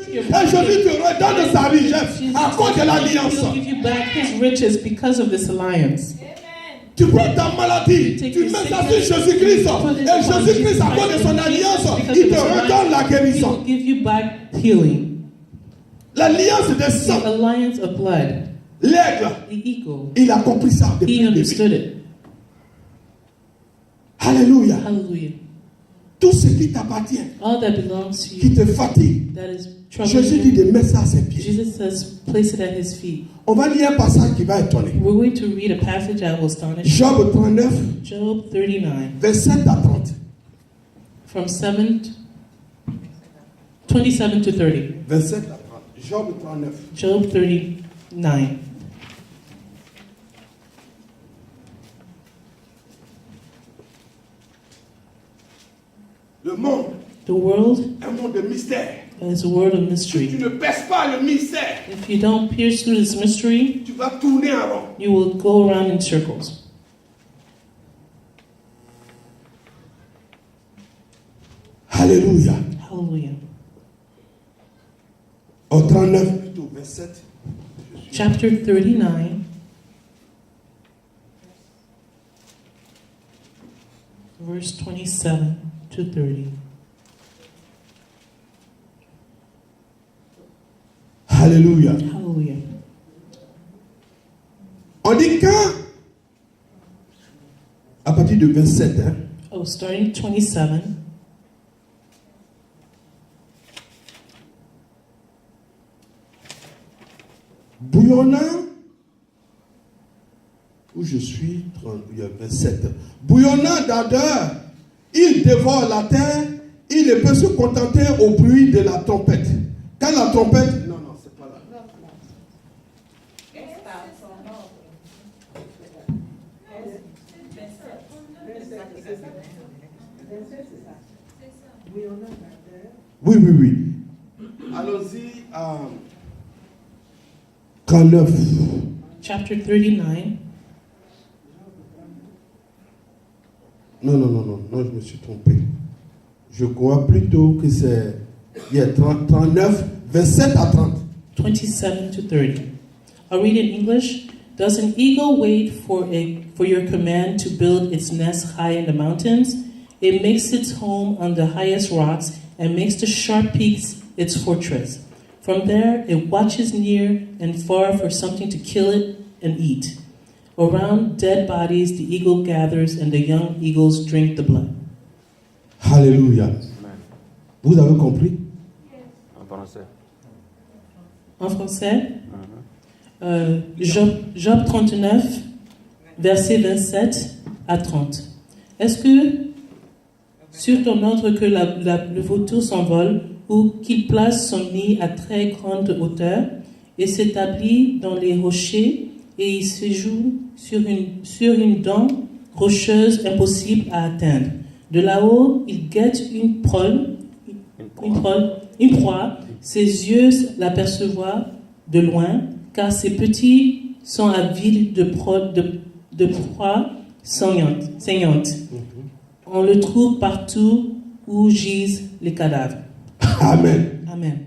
Et Jésus te redonne sa richesse à cause de l'alliance. He'll give you back his riches because of this alliance. Tu prends ta maladie, tu mets ça sur Jésus-Christ. Et Jésus-Christ, à cause de son alliance, il te redonne la He guérison. will give you back healing. L'alliance de The sang. alliance of blood. L'aigle, The eagle. il a compris ça He depuis le understood début. it. Alléluia. Hallelujah. Tout ce qui t'appartient, All that belongs to qui you, te fatigue, that is troubling Jésus dit you, de mettre ça à ses pieds. Jesus says, place it at his feet. On va lire un passage qui va étonner. We're going to read a passage that will astonish you. Job 39, Job 39, verset à 30. from 27 to 30. Verset à 30. Job 39. Job 39. Le monde The world est un monde de mystère. is a world of Si tu mystery. ne perces pas le mystère, If you don't pierce through this mystery, tu vas tourner en rond. you will go around in circles. Alléluia. Hallelujah. Au 39, plutôt 27. Chapter 39, verse 27 to 30. Alléluia. Hallelujah. On dit quand, à partir de 27, hein, Oh, starting 27. bouillonnant, où je suis, 30, il y a 27, bouillonnant d'ardeur, il dévore la terre, il ne peut se contenter au bruit de la trompette. Quand la trompette, non, c'est pas là. Oui. Allons-y à 39. Chapter 39. Non, je me suis trompé. Je crois plutôt que c'est 39, 27 à 30. 27 to 30. I'll read in English. Does an eagle wait for your command to build its nest high in the mountains? It makes its home on the highest rocks and makes the sharp peaks its fortress. From there, it watches near and far for something to kill it and eat. Around dead bodies, the eagle gathers, and the young eagles drink the blood. Alléluia. Vous avez compris? En français. En français, Job 39, versets 27 à 30. Est-ce que, sur ton ordre que le vautour s'envole, ou qu'il place son nid à très grande hauteur, et s'établit dans les rochers, et il séjourne sur une dent rocheuse impossible à atteindre. De là-haut, il guette une proie, ses yeux l'apercevoient de loin, car ses petits sont avides de proie saignante. On le trouve partout où gisent les cadavres. Amen. Amen.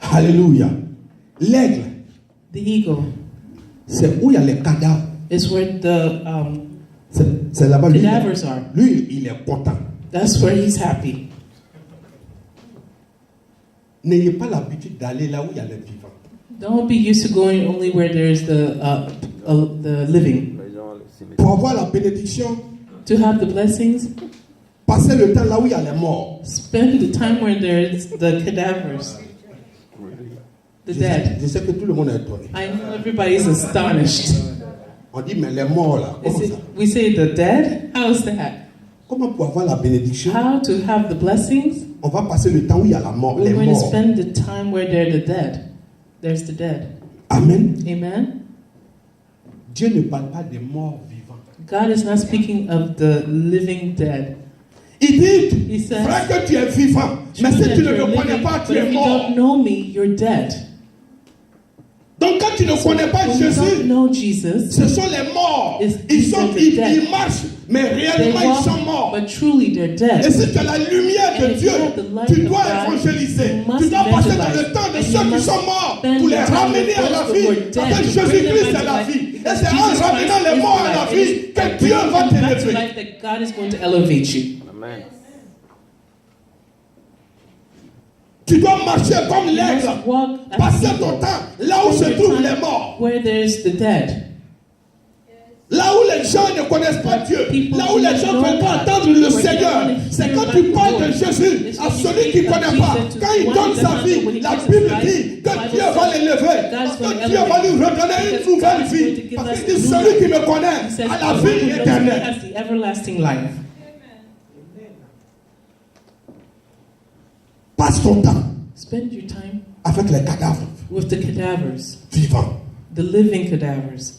Alléluia. L'aigle, The eagle c'est où il y a les cadavres. is where the C'est là-bas. Lui, cadavers are. lui, il est content. That's where he's happy. N'ayez pas l'habitude d'aller là où il y a les vivants. Don't be used to going only where there's the living. Pour avoir la bénédiction, To have the blessings, passez le temps là où il y a les morts. spend the time where there's the cadavers, the dead. Je sais que tout le monde est étonné. I know everybody's astonished. On dit, mais les morts là, comment ça? We say the dead? How's that? Comment pour avoir la bénédiction, How to have the blessings? on va passer le temps où il y a la mort, We're les going to morts. spend the time where they're the dead. There's the dead. Amen. Amen? Dieu ne parle pas des morts vivants. God is not speaking of the living dead. Il dit, He says, frère, que tu es vivant, mais True si that tu ne you're me connais living, pas, tu but es if you mort. don't know me, you're dead. Donc Donc quand tu ne connais pas When you Jésus, don't know Jesus, ce sont les morts. These are the dead. Ils marchent, mais they réellement ils sont walk, morts. but truly they're Et dead. si tu as la lumière de And if Dieu, you have the light tu of dois God, évangéliser. you must Tu dois passer dans evangelize. le temps de And you ceux qui must sont morts spend pour les the time ramener with à la those vie. who were Parce dead que to bring them Jésus-Christ back est to la life. vie. Et Because c'est en Jesus ramenant Christ les is morts the à la life. vie It is que by Dieu bringing va them back to t'élever. life that God is going to elevate you. Amen. Tu dois marcher comme You l'aigle. must walk as Passer an ton eagle. temps là où Spend se your trouvent time les morts. where there's the dead. Là où les gens ne connaissent pas Dieu, là où les gens ne veulent pas entendre le Seigneur, c'est quand tu parles de Jésus à celui qui ne connaît pas. Quand il donne sa vie, la Bible dit que Dieu va l'élever, parce que Dieu va lui redonner une nouvelle vie. Parce qu'il dit celui qui me connaît a la vie éternelle. Has the everlasting life. Passe ton temps Spend your time avec les cadavres with the cadavers, vivants. the living cadavers.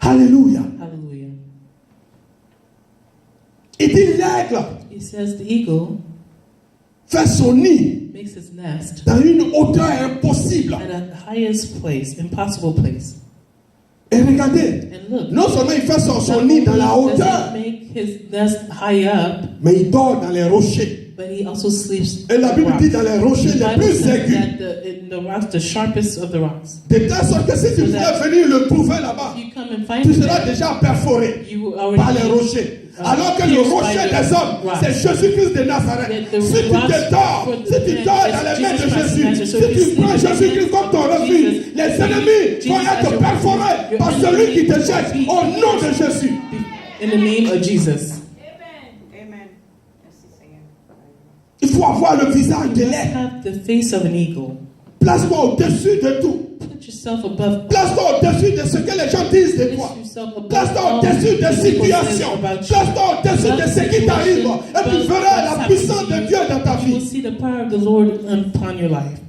Alléluia. Hallelujah. Il dit l'aigle He says the eagle fait son nid makes his nest dans une hauteur impossible. at a highest place, impossible place. Et regardez, And look, non seulement il fait son not nid dans only la does hauteur, he make his nest high up, mais il dort dans les rochers. but he also sleeps Et la on Bible rocks. dit dans les rochers The les Bible plus says aigus. that in the rocks, the sharpest of the rocks. De telle sorte que si tu pouvais venir le trouver là-bas, If you come and find tu him seras there, déjà perforé you will par already les be, rochers. Alors que le pierced rocher by the des hommes, rocks. c'est Jésus-Christ de Nazareth. The Si tu rocks te dors, for the si tu man dors is dans les mains de Jesus Christ of Jésus, Nazareth. So si if you tu sleep prends in the Jésus-Christ comme ton hands of refuge, Jesus, les ennemis Jesus vont as être your perforés refuge, par your celui qui te enemies cherche will be au nom de Jésus. in the name of Jesus. Amen. Merci Seigneur. Il faut avoir le visage You de must l'aigle. have the face of an eagle. Place-toi au-dessus de tout. Put yourself above. Place-toi au-dessus de ce que les gens disent de toi. Place yourself above Place-toi all au-dessus des that people say situations. about you. Place-toi au-dessus de ce qui t'arrive. Et tu Above verras what's la puissance happening de to Dieu you. dans ta You will vie. see the power of the Lord upon your life.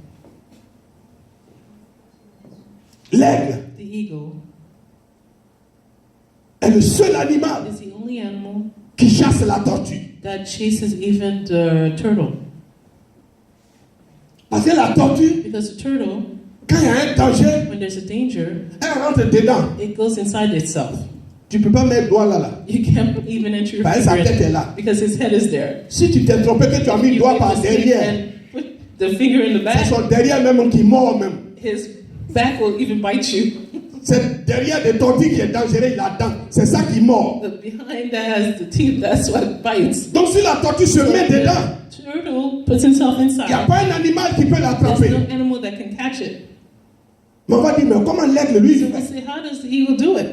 L'aigle The eagle est le seul animal is the only animal qui chasse la tortue. that chases even the turtle. Parce que la tortue, Because the turtle, quand il y a un danger, when there's a danger, elle rentre dedans. it goes inside itself. Tu ne peux pas mettre le doigt là. You can't even enter your Parce que sa finger tête est in là. because his head is there. Si tu t'es trompé que tu as mis le You doigt make par a mistake derrière, and put the finger in the c'est back, son derrière même qui mord même. his back will even bite you. C'est derrière des tortues qui est dangereux, il a dent. C'est ça qui mord. The behind that has the teeth, that's what bites. Donc si la tortue se So met the dedans, turtle puts himself il n'y a inside. pas un animal qui peut There's l'attraper. no animal that can catch it. Mais on va dire, mais comment l'aigle lui So il we fait? say, how does the eagle do it?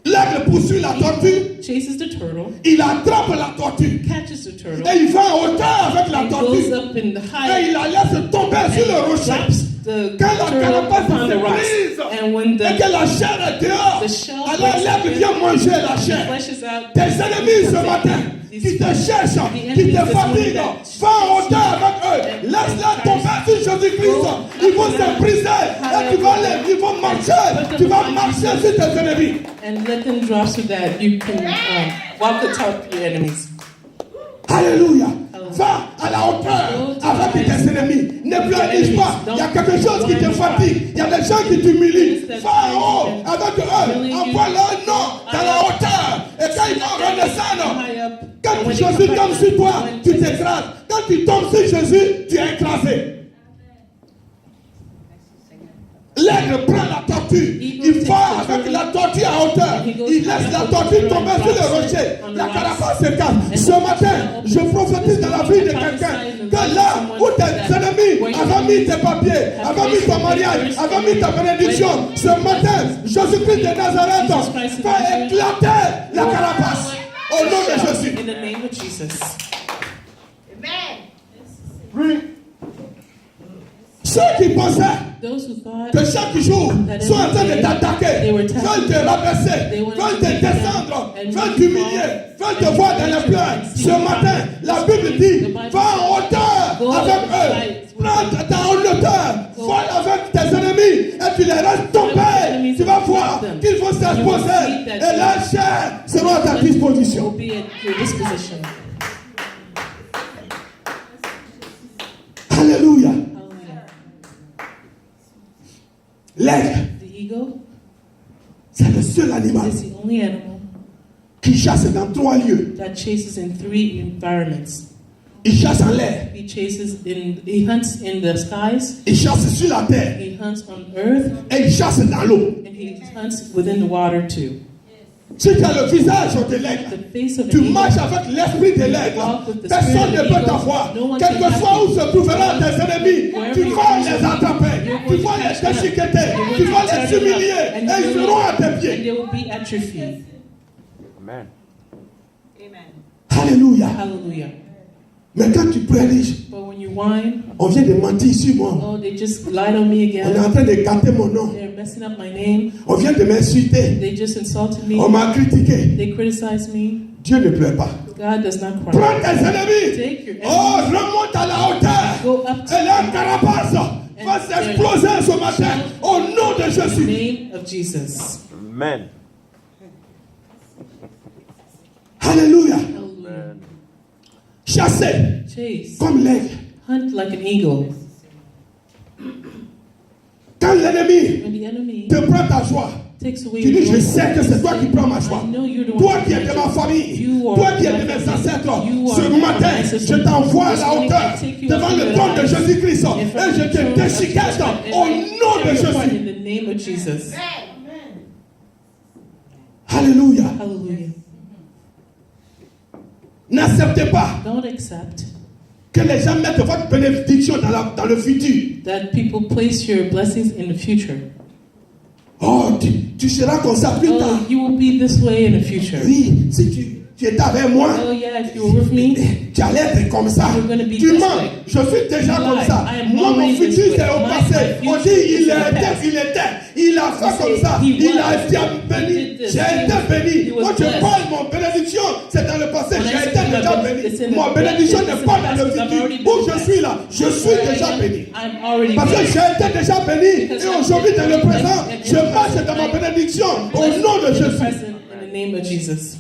L'aigle poursuit la tortue, Chases the turtle, il attrape la tortue catches the turtle, et il va en hauteur avec la and goes tortue up in the et height il la laisse tomber sur le and rocher. drops the Quand la turtle carapace upon se the rocks. brise And when et the que la chair est dehors, the shell alors breaks l'aigle open, vient manger la chair. flesh is out. Tes ennemis ce matin qui te cherchent, qui te fatiguent, va en hauteur avec eux. Laisse-les tomber sur Jésus-Christ. Ils vont se briser et tu vas les, ils vont marcher. Tu vas marcher sur tes ennemis. And let them drop so that you can walk atop your enemies. Alléluia. Va à la hauteur avec tes ennemis. Ne pleurniche pas. Il y a quelque chose qui te fatigue. Il y a des gens qui t'humilient. Va en haut avec eux. Envoie leur nom dans la hauteur. Et quand ils vont redescendre, quand Jésus tombe sur toi, tu t'écrases. Quand tu tombes sur Jésus, tu es écrasé. L'aigle prend la tortue. Il va avec la tortue à hauteur. Il laisse la tortue tomber sur le rocher. La carapace se casse. Ce matin, je prophétise dans la vie de quelqu'un que là où tes ennemis avaient mis tes papiers, avaient mis ton mariage, avaient mis ta bénédiction, ce matin, Jésus-Christ de Nazareth fait éclater la carapace. Au nom de Jésus. In the name of Jesus. Amen. Ceux qui pensaient Those who thought que chaque jour sont en train de t'attaquer, veulent te rabaisser, veulent te descendre, veulent t'humilier, veulent te voir dans les pleurs. Ce matin, la Bible dit, va en hauteur avec eux. Prends ta hauteur, vole avec tes ennemis et tu les restes tomber. Tu vas voir qu'ils vont s'exposer et la chair sera à ta will disposition. be at your disposition. Alléluia. Hallelujah. L'aigle, The eagle c'est le seul animal is the only animal qui chasse dans 3 lieux. that chases in 3 environments. Il chasse en l'air, He hunts in the skies, il chasse sur la terre he hunts on earth, et il chasse dans l'eau. and he hunts within the water too. Si tu as le visage de l'aigle, The face of tu an eagle, marches avec l'esprit de l'aigle. walk with the Personne spirit ne of peut the eagle. t'avoir. No one can Quelquefois have où you. se trouveront tes ennemis, Wherever tu you vas are, les attraper, you're tu going to vas les catch them. déchiqueter, You're tu going vas to les tear them humilier up, and et ils you seront à tes and pieds. they will be at your feet. Amen. Amen. Alléluia. Hallelujah. Mais quand tu prêches, But when you whine, on vient de mentir sur moi. oh, they just lied on me On est again. en train de gâter mon nom. They're messing up my name. On vient de m'insulter. They just insulted me. On m'a critiqué. They criticized me. Dieu ne pleure pas. God does not cry. Prends tes ennemis. Take your Oh, enemies. remonte à la hauteur. Go up to Et leur carapace va s'exploser ce matin. Au nom de the Jésus. name of Jesus. Amen. Alléluia. Hallelujah. Amen. Chassez Chase. comme l'aigle. Hunt like an eagle. Quand l'ennemi When the enemy te prend ta joie, takes away tu dis, your je joy, sais que c'est toi qui prends ma joie. I know you're the one Toi who qui es de created ma it. famille, You are toi qui es my de mes family. ancêtres, You ce are my matin, ancestors. je t'envoie à This la morning, hauteur I take you devant up to le the trône de heights Jésus-Christ in et front of je the te throne of Jesus déchiquette Christ, and au I nom de tear you apart Jésus. in the name of Jesus. Alléluia. Hallelujah. N'acceptez pas Don't accept que les gens mettent votre bénédiction dans le futur. that people place your blessings in the future. Oh, tu seras comme ça plus tard. Oh, you will be this way in the future. Oui, si tu étais avec moi, Oh yeah, if you were with me, tu allais être comme ça. You're gonna be Tu this mens. way. Je suis déjà You comme lie. ça. I am Moi, mon already this futur, way. c'est au My passé. future On dit, is in the past. il a fait You comme say, ça. he Il was. a été He béni. did this. J'ai He été was- béni. he was Quand je blessed. parle, mon bénédiction, c'est dans le passé. When I J'ai say été you déjà have béni. been- it's in the Mon past, bénédiction it's n'est in pas the dans le past, I've futur. already Où been je blessed. suis là, je suis Where I déjà am, béni. I'm already Parce que blessed. j'ai été déjà béni Because et I've aujourd'hui been dans le blessed présent, and je in the marche present, dans ma I'm bénédiction au blessed nom de in the Jésus. present, in the name of Jesus.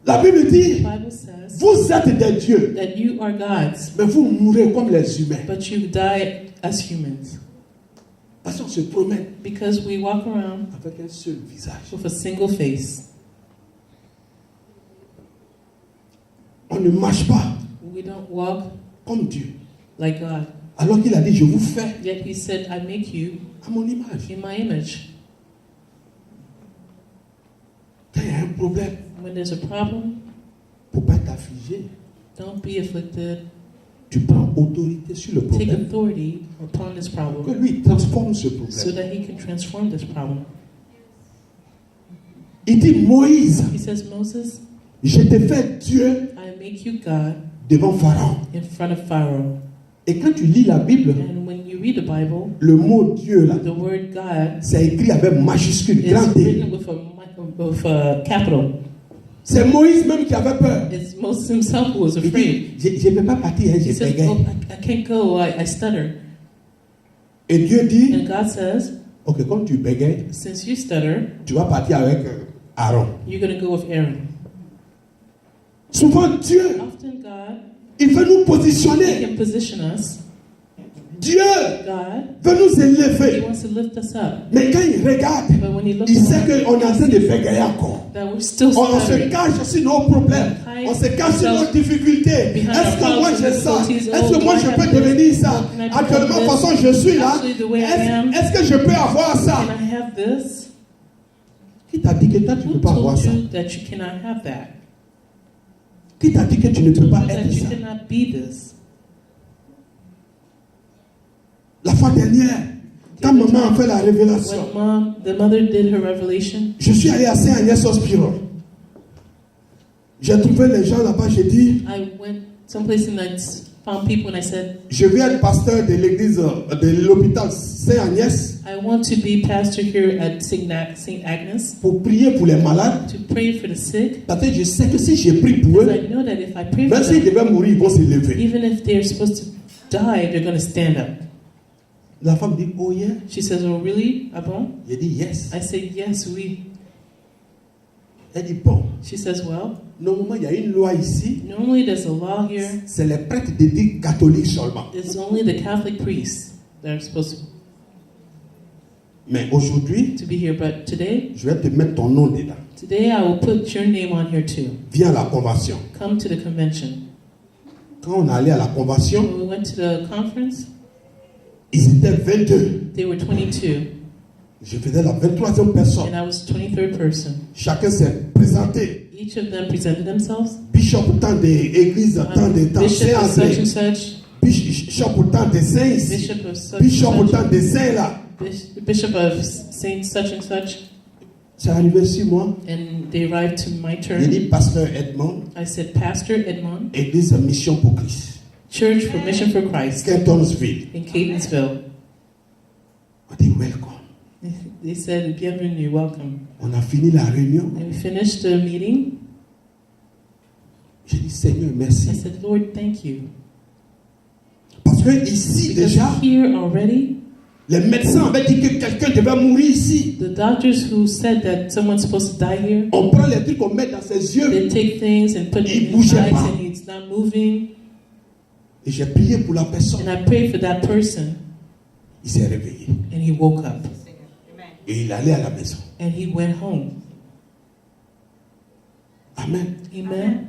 La Bible The dit, Bible says vous êtes des dieux, that you are gods, mais vous mourrez comme les humains. but you die as humans. Parce qu'on se promène Because we walk around avec un seul visage. with a single face. On ne marche pas We don't walk comme Dieu. like God. Alors qu'il a dit, je vous fais Yet He said, I make you à mon image. in my image. Quand il y a un problème, When there's a problem, pour ne pas t'affliger, don't be afflicted. tu prends autorité sur le Take problème. authority upon this Que problem lui transforme ce so problème. that He can transform this problem. Il dit, Moïse, He says, Moses, je t'ai fait Dieu I make you God devant Pharaon. in front of Pharaoh. Et quand tu lis la Bible, And when you read the Bible, le mot Dieu là, the word God c'est écrit avec majuscule, is grand D. written with a capital. C'est Moïse même qui avait peur. It's Moses himself who was Il afraid. dit, je ne peux pas partir, hein, He je says, bégaye. oh, I can't go, I stutter. Et Dieu dit, And God says, ok, comme tu bégayes, since you stutter, tu vas partir avec Aaron. you're going to go with Aaron. Souvent Dieu, Often God, il veut nous He positionner. can position us. Dieu God, veut nous He élever. wants to lift us up. Mais quand il regarde, But when He looks il sait around, qu'on est en train de bégayer encore. that we're still On se stuttering. cache sur nos problèmes. On se cache sur nos difficultés. Est-ce que moi j'ai ça? Est-ce que moi je peux devenir ça? Actuellement, de toute façon, je suis là. Est-ce que je peux avoir ça? Can I have this? Qui t'a dit que toi tu ne Who peux pas avoir told ça? you that you cannot have that? Qui t'a dit que tu ne Who peux told pas you that être you ça? cannot be this? La fois dernière, quand maman a fait la révélation, When the mother did her revelation, je suis allé à Saint-Agnès Hospital. J'ai trouvé les gens là-bas, j'ai dit, I went someplace and I found people and I said, je vais être pasteur de l'église de l'hôpital Saint-Agnès I want to be pastor here at St. Agnes pour prier pour les malades. to pray for the sick. Parce que je sais que si je prie pour Because eux, I know that if I pray for même s'ils them, devaient mourir, ils vont se lever. even if they're supposed to die, they're going to stand up. La femme dit, oh yeah. She says, oh really? Ah bon? J'ai dit, yes. I say, yes, oui. Elle dit, bon, She says, well, normalement, il y a une loi ici. normally there's a law here. C'est les prêtres d'église catholiques seulement. It's only the Catholic priests that are supposed Mais aujourd'hui, to be here. But today, je vais te mettre ton nom dedans. today I will put your name on here too. Viens à la convention. Come to the convention. Quand on est allé à la convention, When we went to the conference, ils étaient 22. they were 22, Je faisais la 23e personne. and I was 23rd person. Chacun s'est présenté. Each of them presented themselves. Bishop tant d'église, tant de temps. Bishop of such Saint-André. and such, Bishop tant de saints ici. Bishop of such Bishop and tant such, de saints là. Bishop of Saint such and such. C'est arrivé sur moi. And they arrived to my Il turn. dit Pasteur Edmond, I said, Pastor Edmond, Église Mission pour Christ. Church for Mission for Christ Cantonsville. in Catonsville. On dit welcome. They said, bienvenue, welcome. On a fini la réunion. And we finished the meeting. J'ai dit Seigneur, I merci. said, Lord, thank you. Parce que ici Because déjà, here already, les médecins avaient dit que quelqu'un devait mourir ici. the doctors who said that someone's supposed to die here, On prend les trucs, on met dans ses yeux. they take things and put it Il in his bougeait eyes pas. and he's not moving. Et j'ai prié pour la personne. And I prayed for that person Il s'est réveillé. and he woke up Amen. Et il allait à la maison. and he went home. Amen. Amen.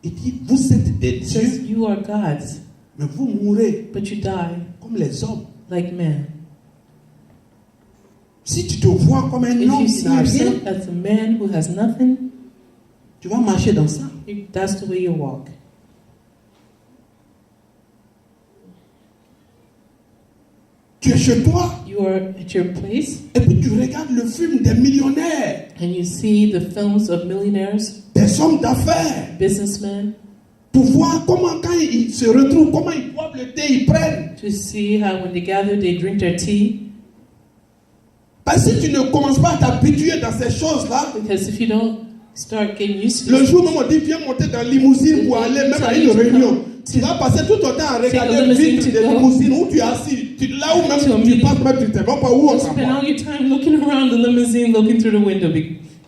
Il dit, vous êtes des It says dieux, you are gods, mais vous mourrez but you die comme les hommes. like men. Si tu te vois comme un If homme you qui see n'a rien, yourself as a man who has nothing, tu vas marcher dans ça. that's the way you walk. Tu es chez toi You are at your place et puis tu regardes le film des millionnaires, and you see the films of millionaires, des hommes d'affaires, businessmen, pour voir comment quand ils se retrouvent, comment ils boivent le thé, ils prennent. to see how when they gather they drink their tea. Parce que si tu ne commences pas à t'habituer dans ces choses-là, Because if you don't start getting used to le it, jour même on dit viens monter dans la limousine pour aller même à une réunion. Tu vas passer tout ton temps à regarder le vitre des limousines où tu es assis. Là où même tu passes, même tu ne sais même pas où on you spend s'en all your time looking around the limousine, looking through the window.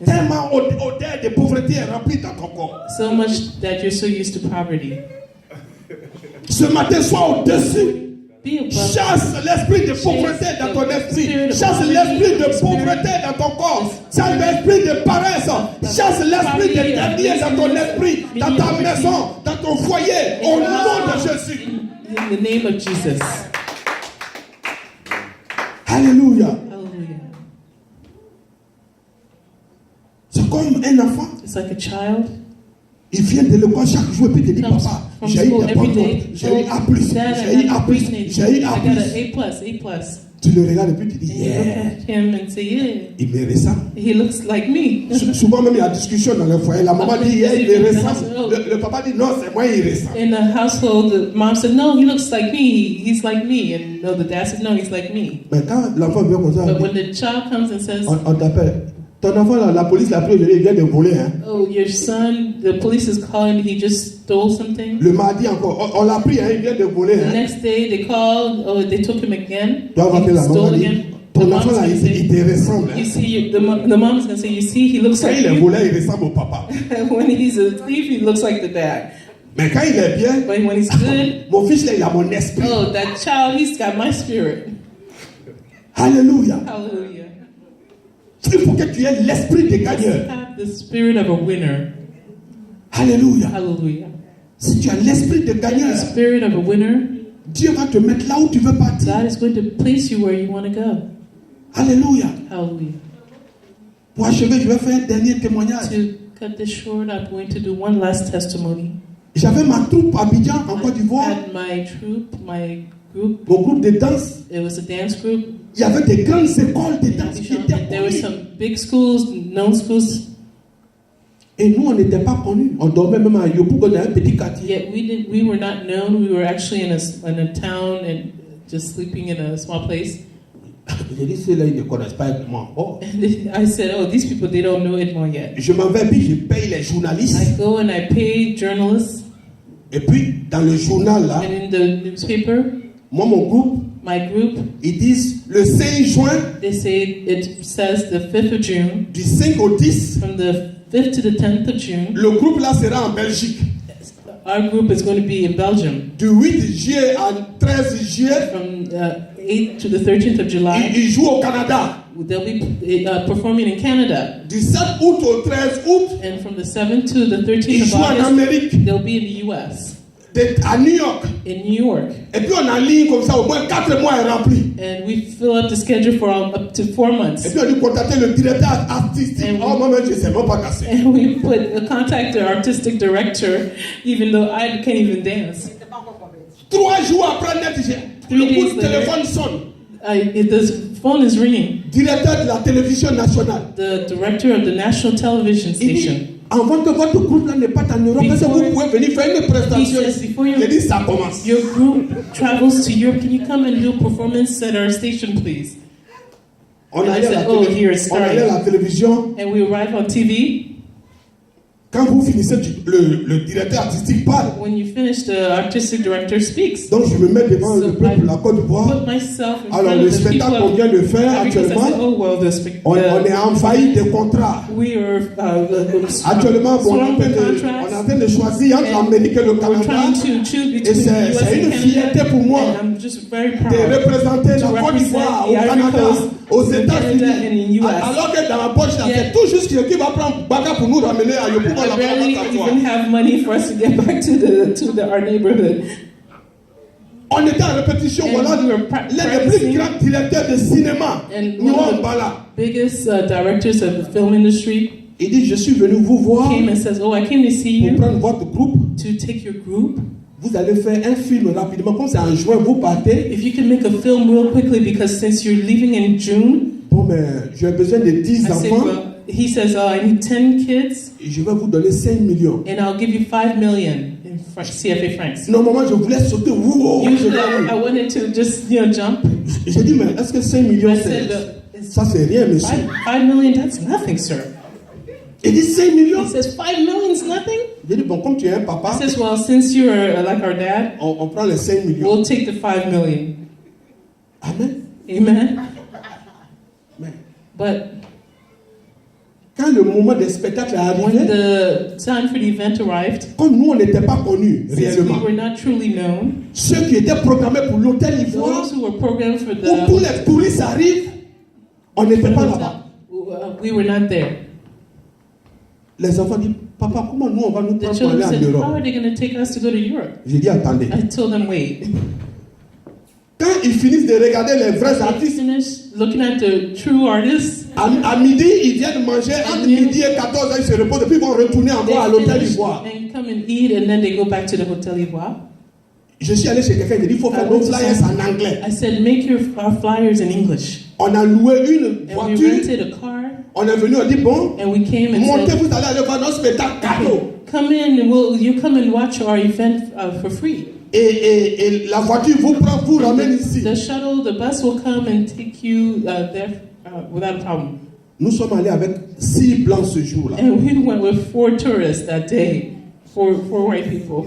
Tellement odeur de pauvreté est remplie dans ton corps. So much that you're so used to poverty. Ce matin, sois au-dessus. Be above. Chasse l'esprit de pauvreté dans ton esprit. Chasse l'esprit de pauvreté dans ton corps. Chasse l'esprit de paresse. Chasse l'esprit de dernier dans ton esprit, dans ta maison, dans ton foyer. Au nom de Jésus. In the name of Jesus. Alléluia. Hallelujah. C'est comme un enfant. It's like a child. Il vient de l'école chaque jour et puis il te dit, Comes papa, from j'ai eu school des every bonnes day. notes, j'ai eu A+, Dad, j'ai eu I got A+, a great name. j'ai eu A+. I got an A+. Tu le regardes et puis tu dis, And you look yeah, at him and say, yeah, il me ressemble. he looks like me. Souvent même il y a discussion dans le foyer. La maman dit, yeah, il me ressemble. Le papa dit, non, c'est moi, il ressemble. In the household, the mom said, no, he looks like me. He's like me. And no, the dad said, no, he's like me. Mais quand l'enfant vient comme ça, But when the child comes and says, on t'appelle. Ton enfant, la police l'a pris aujourd'hui, il vient de voler. Hein. oh, your son, the police is calling, he just stole something. Le mardi encore, on l'a pris, hein, il vient de voler. The Hein. next day they called, oh, they took him again. Toi, He la maman stole dit, again. The ton mom's enfant là, gonna il say, te ressemble. you Hein. see, the mom's gonna say, you see, he looks Quand like il est you. volé, il ressemble au papa. When he's a thief, he looks like the dad. Mais quand il est bien, But when he's good, mon fils là, il a mon esprit. oh, that child, he's got my spirit. Alléluia. Hallelujah. Il faut que tu aies l'esprit de gagneur. Have the spirit of a winner. Alléluia. Hallelujah. Si tu as l'esprit de The gagneur, spirit of a winner, Dieu va te mettre là où tu veux partir. God is going to place you where you want to go. Alléluia. Hallelujah. Pour achever, je vais faire un dernier témoignage. To cut this short, I'm going to do one last testimony. J'avais ma troupe à Abidjan, en Côte I d'Ivoire, had my troop, my group. mon groupe de danse. It was a dance group. Il y avait des grandes écoles de danse qui étaient And there were connues. some big schools, known schools. Et nous, on n'était pas connus. On dormait même à Yopougon, dans un petit quartier. Yet we were not known. We were actually in a town and just sleeping in a small place. J'ai dit, ceux-là, ils ne connaissent pas Edmond. Oh. And I said, oh, these people, they don't know Edmond yet. Je m'en vais, puis je paye les journalistes. I go and I pay journalists. Et puis, dans le journal, là, And in the newspaper, moi, mon groupe, My group, Ils disent le 5 juin, they say it says the 5th of June, du 5 au 10, from the 5th to the 10th of June. le groupe là sera en Belgique. Our group is going to be in Belgium Du 8 juillet au 13 juillet, from 8th to the 13th of July. ils jouent au Canada. They'll be performing in Canada. Du 7 août au 13 août, And from the 7th to the 13th ils of jouent en August, Amérique, they'll be in the U.S., à New York. in New York. Et puis on a ligne comme ça, au moins 4 mois est rempli. And we fill up the schedule for up to 4 Et months. puis on dit contacter le directeur artistique. And Oh, moi-même, je ne sais même pas casser. And we contact the artistic director, even though I can't even dance. 3 jours après net, le 3 coup de days téléphone sonne. The phone is ringing. Directeur de la télévision nationale. The director of the national television Il dit, station. avant que votre groupe là ne parte en Europe, est-ce que vous pouvez venir faire une prestation? He says, before Il dit, ça commence. your group travels to Europe, can you come and do a performance at our station, please? On And I allait à said, la oh, télé- here it's on allait à starting. la télévision. And we arrive on TV. Quand vous finissez, le directeur artistique parle. When you finish, the artistic director speaks. Donc je me mets devant So le peuple de la Côte I d'Ivoire. put myself in Alors front le of the spectacle people. qu'on vient de faire Because I said, actuellement, oh well, on est envahi de contrats. we are Actuellement, on est en swarmed train with de, on est contracts. en train de choisir entre l'Amérique et le We're Canada trying to choose between the c'est US une and fierté Canada, pour moi and I'm just very de proud. représenter la To Côte represent d'Ivoire the au Ivory Canada, Coast, aux in Canada and in États-Unis. US. Alors que dans la poche, là, Yeah. c'est tout juste qui va prendre Baka pour nous ramener à Yopougon, I la barely Côte even have money for us to get back to our neighborhood. On était en répétition, And voilà we were l'un des practicing. plus grands directeurs de cinéma, And Nyon one of Bala. the biggest directors of the film industry Il dit, je suis venu vous voir came and says, "Oh, I came to see pour you prendre votre groupe. to take your group. Vous allez faire un film rapidement, comme c'est en juin, vous partez. If you can make a film real quickly, because since you're leaving in June." Bon, mais j'ai besoin de 10 I said, enfants well, he says, I need 10 kids, et je vais vous donner 5 millions. and I'll give you 5 million in CFA francs. Normalement, je voulais sauter. Wow, Usually, I wanted to just, jump. j'ai dit, mais est-ce que 5 millions, I said, ça c'est rien, monsieur. 5 million, that's nothing, sir. Il dit 5 He millions. says, 5 million is nothing? J'ai dit, bon, comme tu es un I papa, says, well, since you're like our dad, on prend les 5 millions. we'll take the 5 million. Amen. Amen. Mais But quand le moment des spectacles est when arrivé, the time for the event arrived, comme nous, on n'était pas connus since we réellement, were not truly known, ceux qui étaient programmés pour l'hôtel Ivoire, those who were programmed for où tous the les touristes arrivent, on n'était pas là-bas. we were not there. Les enfants disent, papa, comment nous on va nous The prendre pour aller children en said, how Europe? are they going to take us to go to Europe? J'ai dit, attendez. I told them, wait. Quand ils finissent de regarder les vrais They artistes, finished looking at the true artists. à midi, ils viennent manger, entre midi et 14 heures, ils se reposent, et puis ils vont retourner encore à They l'hôtel finish Ivoire. and come and eat, and then they go back to the Hotel Ivoire. Je suis allé chez quelqu'un, il dit, il faut faire nos flyers en anglais. I said, make our flyers in English. On a loué une And we voiture, rented a car, on est venu, on dit, bon, and we came and montez, said, vous allez aller voir notre spectacle cadeau. come in, and you come and watch our event for free. Et la voiture vous prend, vous ramène ici. The shuttle, the bus will come and take you there without a problem. Nous sommes allés avec 6 blancs ce jour-là. And we went with 4 tourists that day, four white people,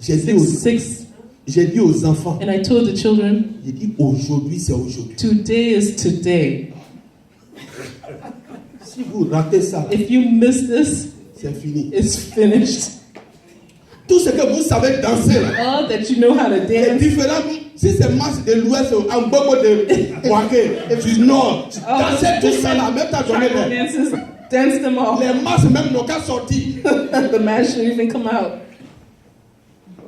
J'ai six. dit aux enfants, And I told the children, j'ai dit, aujourd'hui, c'est aujourd'hui. today is today. Si vous ratez ça, If you miss this, c'est fini. it's finished. Tout ce que vous savez danser, là, All that you know how to les dance, différents, si c'est masse de l'ouest, en beaucoup de Ouaké, du nord, dansez tout ça là, même ta journée. tribal dances, dance them all. Les masses même n'ont qu'à sortir. The mask shouldn't even come out.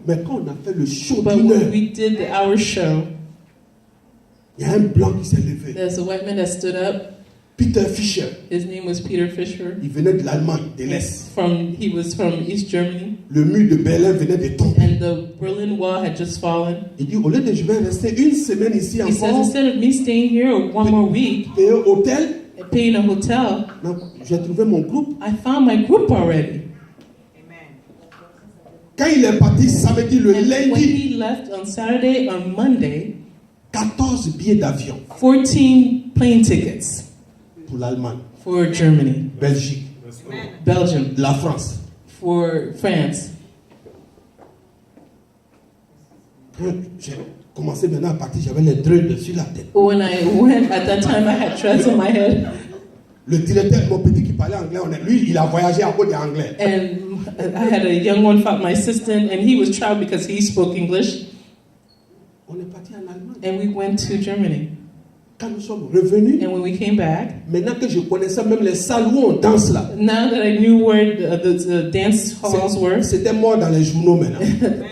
Mais quand on a fait le show But d'une when heure, we did our show, il y a un blanc qui s'est levé. there's a white man that stood up. Peter Fischer, His name was Peter Fisher. il venait de l'Allemagne, de l'Est. He was from East Germany, Le mur de Berlin venait de tomber. and the Berlin Wall had just fallen. Il dit, au lieu de je vais rester une semaine ici He says, encore, instead of me staying here one more week payer hôtel, and paying a hotel, non, j'ai trouvé mon groupe. I found my group already. Quand il est parti samedi, le And when lundi, he left on Saturday, on Monday, 14 billets d'avion 14 plane tickets pour l'Allemagne, for Germany, Belgique, Belgium, la France. for France. Quand j'ai commencé maintenant à partir, j'avais les dreads sur la tête. When I went, at that time I had dreads on my head. Le directeur, mon petit qui parlait anglais, lui, il a voyagé à cause de anglais. And I had a young one, my assistant, and he was proud because he spoke English. On est parti en Allemagne. And we went to Germany. Quand nous sommes revenus, And when we came back, maintenant que je connaissais même les salles où on danse là, now that I knew where the dance halls were, c'était mort dans les journaux maintenant.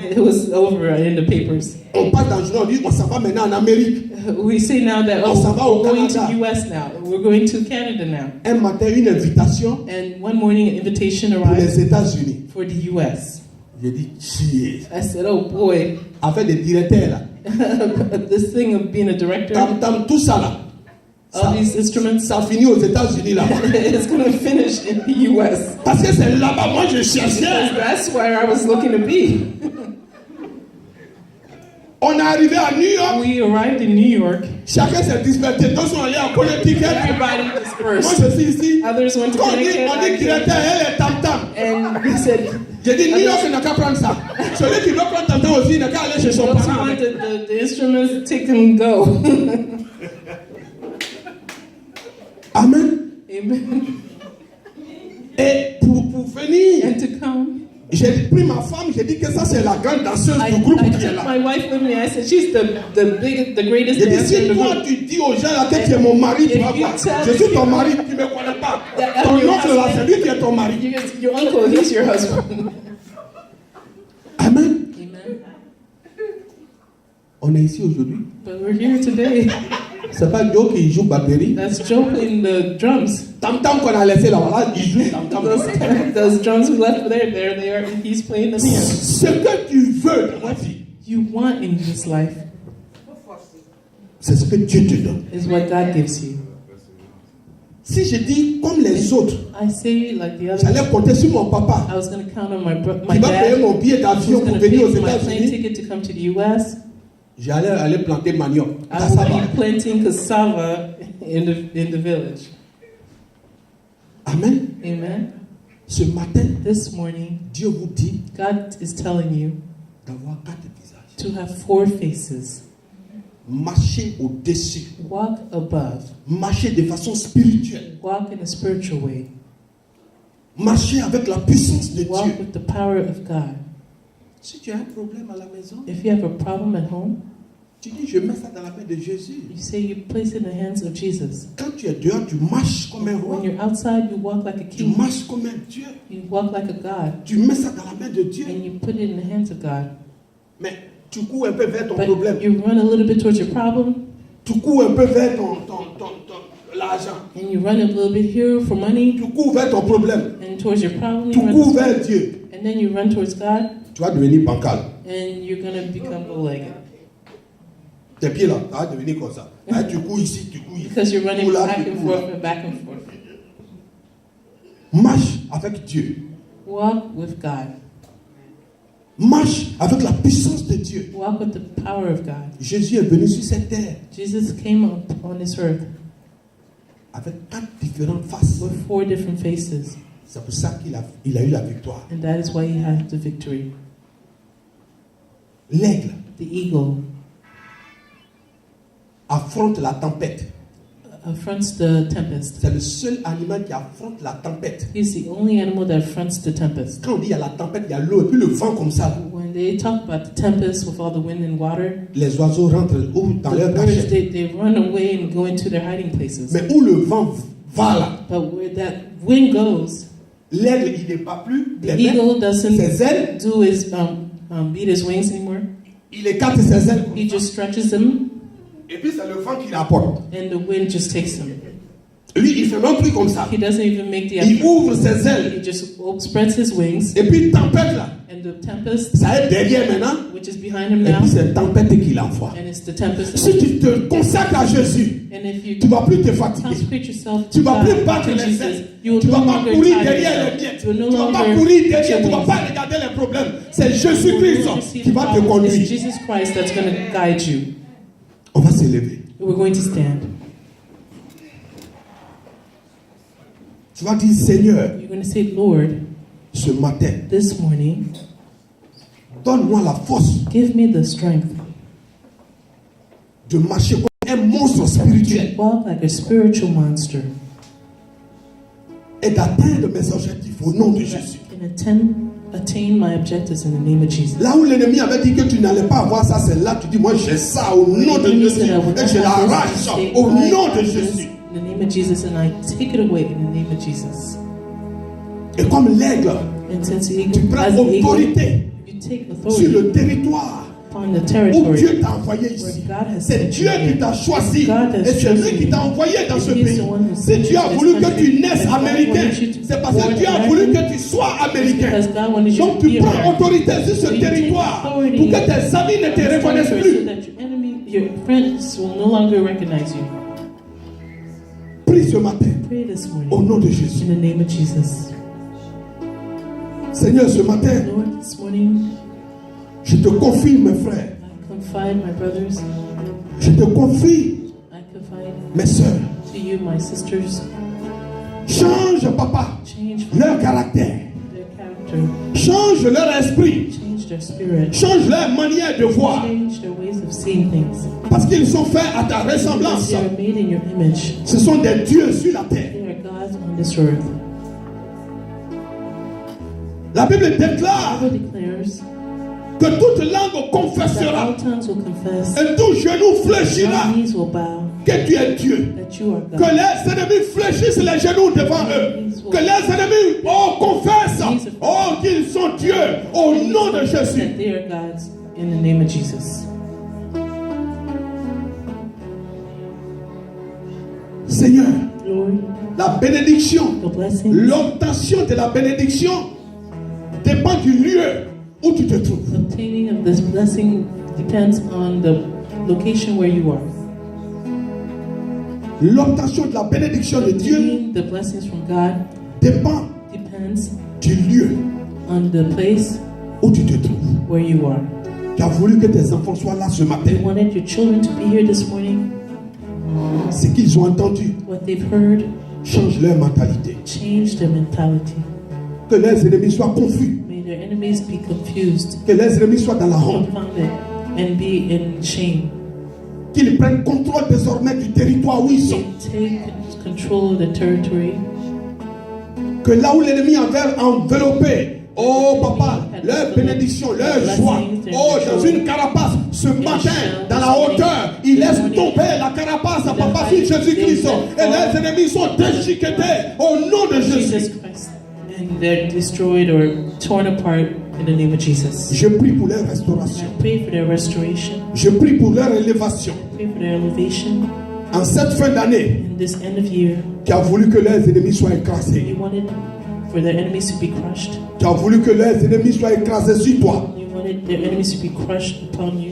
it was over in the papers. On passe dans le journal, on dit on s'en va maintenant en Amérique. We say now that, On s'en va au we're going to Canada. US now. We're going to Canada now. Un matin, une invitation And one morning, an invitation pour arrived les États-Unis. for the US. J'ai dit, chier. I said, oh boy, Avec des directeurs là. this thing of being a director, Tam tam, tout ça là. all these instruments, Ça finit aux États-Unis là. it's going to finish in the US. Parce que c'est là-bas, moi je cherchais. That's where I was looking to be. On est arrivé à New York. We arrived in New York. Chacun s'est dispersé. D'autres sont allés à Connecticut. Everybody Moi dispersed. je suis ici. Others went to Quand on dit Connecticut. directeur, elle est tam tam. And he said, J'ai dit New York, il n'a qu'à prendre ça. Celui qui veut prendre tam tam aussi, il n'a qu'à aller chez son those who parent. want the instruments, take them and go. Amen. Amen. Et pour venir, And to come, j'ai pris ma femme, j'ai dit que ça c'est la grande danseuse I du groupe qui est took là. my wife with me. I said, she's the greatest J'ai dit dancer in si the toi group. tu dis aux gens là que tu es mon mari, tu If vas you voir. tell Je suis ton people mari, tu ne me connais pas. that Ton I'm your oncle là, husband. c'est lui qui est ton mari. Your uncle, he's your husband. Amen. Amen. On est ici aujourd'hui. But we're here today. C'est pas Joe qui joue batterie. That's Joe playing the drums. Tam tam qu'on a laissé là, voilà, il joue tam tam. Those drums we left there they are. And he's playing them here. Ce que tu veux dans la vie, You want in this life c'est ce que Dieu te donne. is what God gives you. Si je dis comme les autres, I say like the others. j'allais compter sur mon papa I was going to count on my qui va payer dad. mon billet Who's d'avion pour going to venir pay aux for my plane États-Unis. ticket to come to the U.S. J'allais aller planter manioc. I Ça, ça va. will be planting cassava in the village. Amen. Amen. Ce matin, This morning, Dieu vous dit God is telling you d'avoir 4 visages. to have 4 faces. Marcher au-dessus. Walk above. Marcher de façon spirituelle. Walk in a spiritual way. Marcher avec la puissance de Walk Dieu. with the power of God. Si tu as un problème à la maison, If you have a problem at home, tu dis je mets ça dans la main de Jésus. you say you place it in the hands of Jesus. Quand tu es dehors, tu marches comme un roi. When you're outside, you walk like a Tu king. marches comme un Dieu. You walk like a God. Tu mets ça dans la main de Dieu. And you put it in the hands of God. Mais tu cours un peu vers ton But problème. you run a little bit towards your problem, Tu cours un peu vers l'argent. and you run a little bit here for money, Tu cours vers ton problème. and towards your problem, Tu you run cours vers Dieu. and then you run towards God, Tu vas devenir bancal. and you're going to become bow-legged. Tes pieds là, ça va devenir comme ça. Hein, tu cours ici, tu cours ici. Because you're running Tu cours là, back tu and cours là. forth and back and forth. Marche avec Dieu. Walk with God. Marche avec la puissance de Dieu. Walk with the power of God. Jésus est venu sur cette terre Jesus came up on this earth avec 4 différentes faces. with 4 different faces, C'est pour ça qu'il a eu la victoire. and that is why he had the victory. L'aigle The eagle affronte la tempête. affronts the tempest. C'est le seul animal qui affronte la tempête. He's the only animal that affronts the tempest. Quand on dit il y a la tempête, il y a l'eau et puis le vent comme ça. When they talk about the tempest with all the wind and water, Les oiseaux rentrent dans the leur birds, cachette. they run away and go into their hiding places. Mais où le vent va là, But where that wind goes, l'aigle il n'est pas plus. the eagle doesn't Ses ailes, do his beat his wings anymore. il écarte ses ailes. He just stretches them, Et puis c'est le vent qui l'apporte. and the wind just takes them. Lui, il fait même plus comme ça. He doesn't even make the Il effort. ouvre ses He ailes. just spreads his wings, Et puis tempête là, and the tempest, ça est derrière maintenant. which is behind him Et now, puis c'est tempête qu'il envoie. and it's the tempest. Si tu te consacres à Jésus, And if you tu ne vas plus te fatiguer. consecrate yourself Tu to ne vas God, plus battre to les Jesus, ailes. you will Tu ne no vas pas longer courir tire derrière yourself. les miettes. You will no Tu ne vas pas longer courir hit derrière. your Tu ne vas wings. pas regarder les problèmes. C'est You will no Jésus-Christ longer see qui the va te problem. It's conduire. Jesus Christ that's going to guide you. On va s'élever. We're going to stand. Tu vas dire, Seigneur, You're going to say, Lord, ce matin, this morning, Donne-moi la force Give me the strength de marcher comme un monstre spirituel to walk like a spiritual monster et d'atteindre mes objectifs au nom de Jésus. and attain my objectives in the name of Jesus. Là où l'ennemi avait dit que tu n'allais pas avoir ça, c'est là tu dis moi j'ai ça au nom de enemy Jésus said, I will et not je have l'arrache this, I au take nom de this Jésus. in the name of Jesus, and I take it away in the name of Jesus. Et comme l'aigle, And since the tu eagle, prends as the eagle, autorité you take sur authority le territoire upon the où territory Dieu t'a envoyé where ici. God has C'est sent Dieu you qui in. t'a choisi God has et c'est chosen lui qui you. t'a envoyé dans ce And he is pays. the one who Si sent Dieu you a to voulu this que tu country, naisses and God américain, wanted you to c'est be parce que born Dieu a voulu American. que tu sois It's américain. because God wanted you Donc to tu be prends American. autorité sur ce So you take territoire authority pour que tes amis ne on te this reconnaissent territory so plus. that your friends will no longer recognize you. Prie ce matin Pray this au morning nom de Jésus. in the name of Jesus. Seigneur, ce matin, Lord, this morning je te confie mes frères, I confide my brothers, je te confie I confide mes soeurs. to you, my sisters. Change, papa, Change leur caractère. their character, Change leur esprit. change their spirit, Change leur manière de voir. change their ways of seeing things. Parce qu'ils sont faits à ta Because ressemblance. they are made in your image. Ce sont des dieux sur la terre. They are gods on this earth. La Bible The déclare Bible declares que toute langue that confessera all tongues will confess, et tout genou fléchira all knees will bow, que tu es Dieu. that you are Que God. les ennemis fléchissent les genoux devant eux. Que les ennemis confessent qu'ils sont Dieu au nom de Jésus. That they are gods in the name of Jesus. Seigneur, Lord, la bénédiction, the blessing, l'obtention de la bénédiction dépend du lieu où tu te trouves. obtaining of this blessing depends on the location where you are. L'obtention de la bénédiction de Dieu Obtaining the blessings from God dépend depends du lieu on the place où tu te trouves. where you are. Tu as voulu que tes enfants soient là ce matin. You wanted your children to be here this morning. Ce qu'ils ont entendu What they've heard, change leur mentalité. change their mentality. Que les ennemis soient confus. May their enemies be confused, Que les ennemis soient dans la honte. confounded, and be in shame. Qu'ils prennent contrôle désormais du territoire où ils sont. They take control of the territory. Que là où l'ennemi avait enveloppé, oh papa, leur bénédiction, leur joie, oh dans une carapace, ce matin, dans la hauteur, ils laissent tomber la carapace à papa sur Jésus-Christ. Et les ennemis sont déchiquetés au nom de Jesus Jésus. Christ, and they're destroyed or torn apart in the name of Jesus. Je prie pour leur I restauration. pray for their restoration. Je prie pour leur élévation. I pray for their elevation En cette fin d'année, in this end of year. qui a voulu que leurs ennemis soient écrasés. You wanted for their enemies to be crushed. Tu as voulu que leurs ennemis soient écrasés sur toi. You wanted their enemies to be crushed upon you.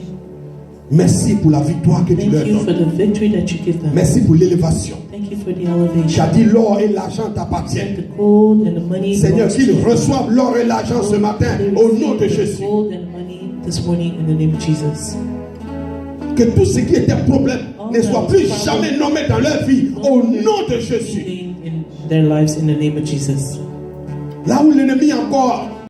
Merci pour la victoire que tu leur Thank you for donnes. the victory that you give them. Merci pour l'élévation. Thank you for the Tu as elevation. dit l'or et l'argent t'appartiennent. The gold and the money. Seigneur, belongs qu'ils to you. reçoivent l'or et l'argent ce matin They au nom de receive the Jésus. gold and money this morning in the name of Jesus. Que tout ce qui était problème ne soit plus jamais nommé dans leur vie au nom de Jésus. In their lives in the name of Jesus. Là où l'ennemi encore